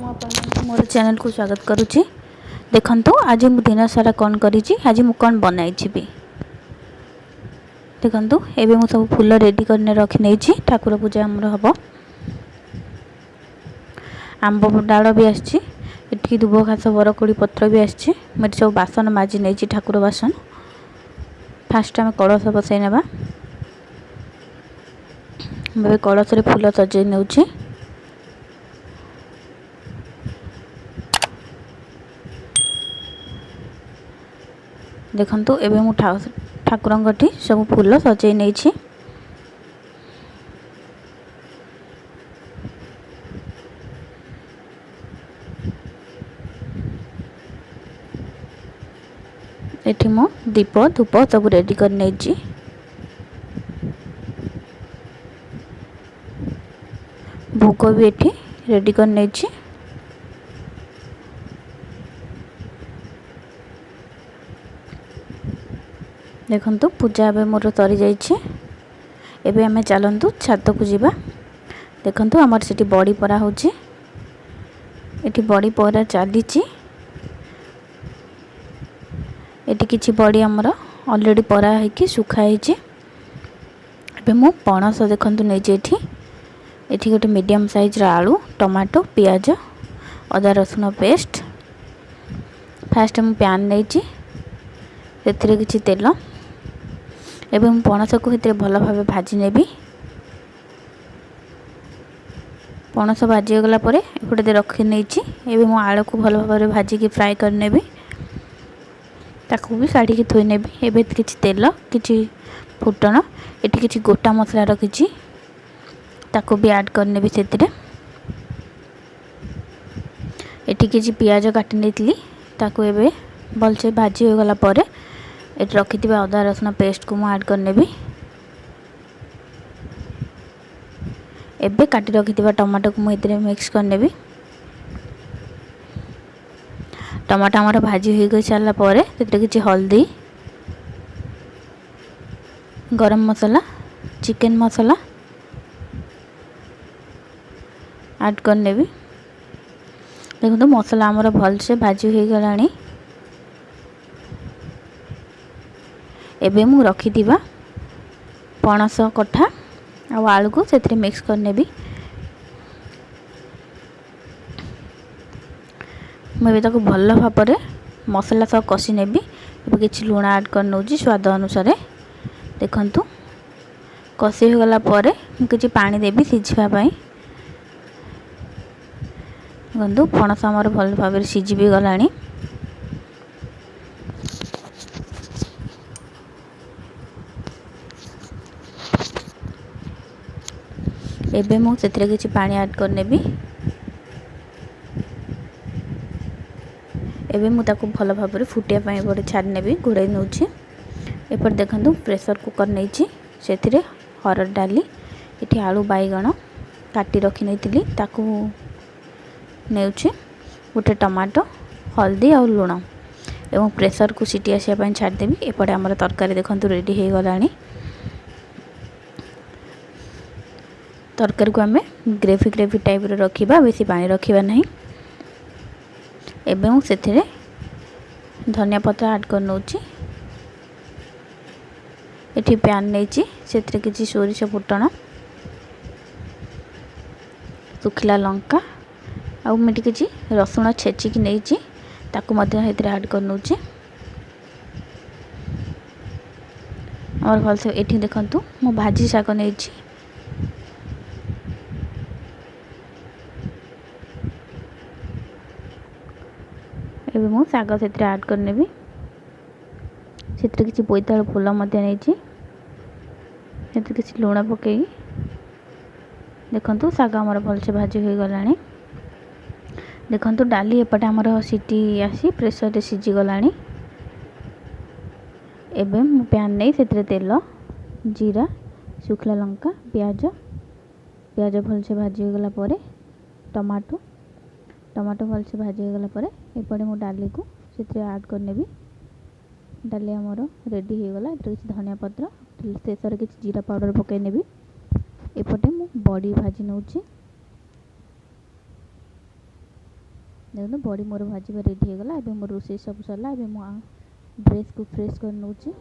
मोर channel को स्वागत करुच्ची। देखंतु आज मु दिन सारा कौन करिछि, आज मु कौन बनाइछि भी देखंतु। एबे मु सब फूल रेडी करने रखि नेछि। ठाकुर पूजा हमर हबो। आंब डाळ भी आछि, एठी दुब घास बरकोड़ी पत्र भी आछि। मेरे सब बासन माजी नेछि, ठाकुर बासन। फास्ट हम कलश बसै नेबा। मैं कलश रे फूल सजै नेउछि। देखंतु एबे मु ठाकुरंगठी सब फूल सजै नेछि। एठी मो दीप धूप सब रेडी कर नेछि। भोग भी एठी रेडी कर नेछि। देखंतु पूजा एबे मोर सरी जाइछि। एबे हमें चलंतु छात को जीवा। देखंतु हमर सिटी बॉडी परा होछि। एठी बॉडी परा चालीछि। एठी किछि बॉडी हमर ऑलरेडी परा है कि सुखा हिछि। एबे मु पणस देखंतु नै जे एठी गोटे मीडियम साइज रा आलू, टमाटो, प्याज, अदा रसुन पेस्ट। फास्ट मु पैन नैछि, सेथिरे किछि तेल। एबे मु पणस को हेतरे भलो भाबे भाजी नेबी। पणस भाजी गला परे एपटे दे रखि नैछि। एबे मु आलू को भलो भाबे भाजी के फ्राई कर नेबी। ताकू भी काढ़ी के थोई नेबी। एबे किछि तेल, किछि फुटण, एठी किछि गोटा मसला रखिछि, ताकू भी ऐड कर नेबी सेतिरे। एठी किछि प्याज काटि नेतली, ताकू एबे भलसे भाजी हो गला परे एठी रखिथिबा अदा रसुन पेस्ट को मु ऐड कर नेबी। एबे काटि रखिथिबा टमाटो को मु एतिरे मिक्स कर नेबी। टमाटो हमारा भाजी हो गई सारा परे सेतिरे किछि हल्दी, गरम मसाला, चिकन मसाला ऐड कर नेबी। देखो मसाला हमारा भल से भाजी हो गलानी। एबे मु रखी दिबा पणस कठा आ आलू को सेतिरे मिक्स कर नेबी। मैं भी ताको भल भाବରେ मसला सब कषि नेबी। एबे किछि लूण ऐड कर नउजी स्वाद अनुसार। देखंतु कषि हो गला परे मु किछि पानी देबी सिझिबा पई। देखंतु पणस हमर भल भाବରେ सिझि भी गलानी। एबे मु सेतिरे किछि पानी ऐड कर नेबी। एबे मु ताको भल भाବରେ फुटिया पई बडे छाड नेबी, घोड़ै नउछि। एपर देखंतु प्रेशर कुकर नैछि, सेतिरे हरड डाली, एठी आलू बाईगण काटी रखि नेतिली ताकू नेउछि, गोटे टमाटो, हल्दी और लूण एवं प्रेशर को सीटी आसिया पई छाड देबी। एपटे हमर तरकारी देखंतु रेडी हे गलानी। तरकारी को हमें ग्रेवी ग्रेवी टाइप रे रखिबा, बेसी पानी रखिबा नहीं। एबे मु सेथिरे धनिया पत्र ऐड कर नउछि। एठी पैन नैछि, सेथिरे किछि सोरिष फुटण, सुखिला लंका आ मिटी किछि रसुण छेची कि नैछि, ताकू मध्य हेतिरे ऐड कर नउछि। और भलसे एठी देखंतु मु भाजी शाक नैछि। एबे मु शाग सेतिरे ऐड कर नेबी। सेतिरे किछि बोइताळ फूल मध्य नैछि, सेतिरे किछि लूण पकेई। देखंतु शाग हमर भलसे भाजी होई गलानी। देखंतु डाली एपटे हमर सीटी आसी प्रेशर रे सिझी गलानी। एबे मु पैन नै सेतिरे तेल, जीरा, सुखला लंका, प्याज भलसे भाजी हो गला परे टमाटो भलसे भाजी हो गला परे एपटे मु डाली को सेतिरे ऐड कर नेबी। डाली हमर रेडी हो गला। एतरे किछि धनिया पत्र, शेषरे किछि जीरा पाउडर पकाई नेबी। एपटे मु बड़ी भाजी नउछि। देखो बड़ी मोर भाजवा रेडी हो गला। एबे मोर रोषे सब सरला। एबे मु ड्रेस को फ्रेश कर नउची।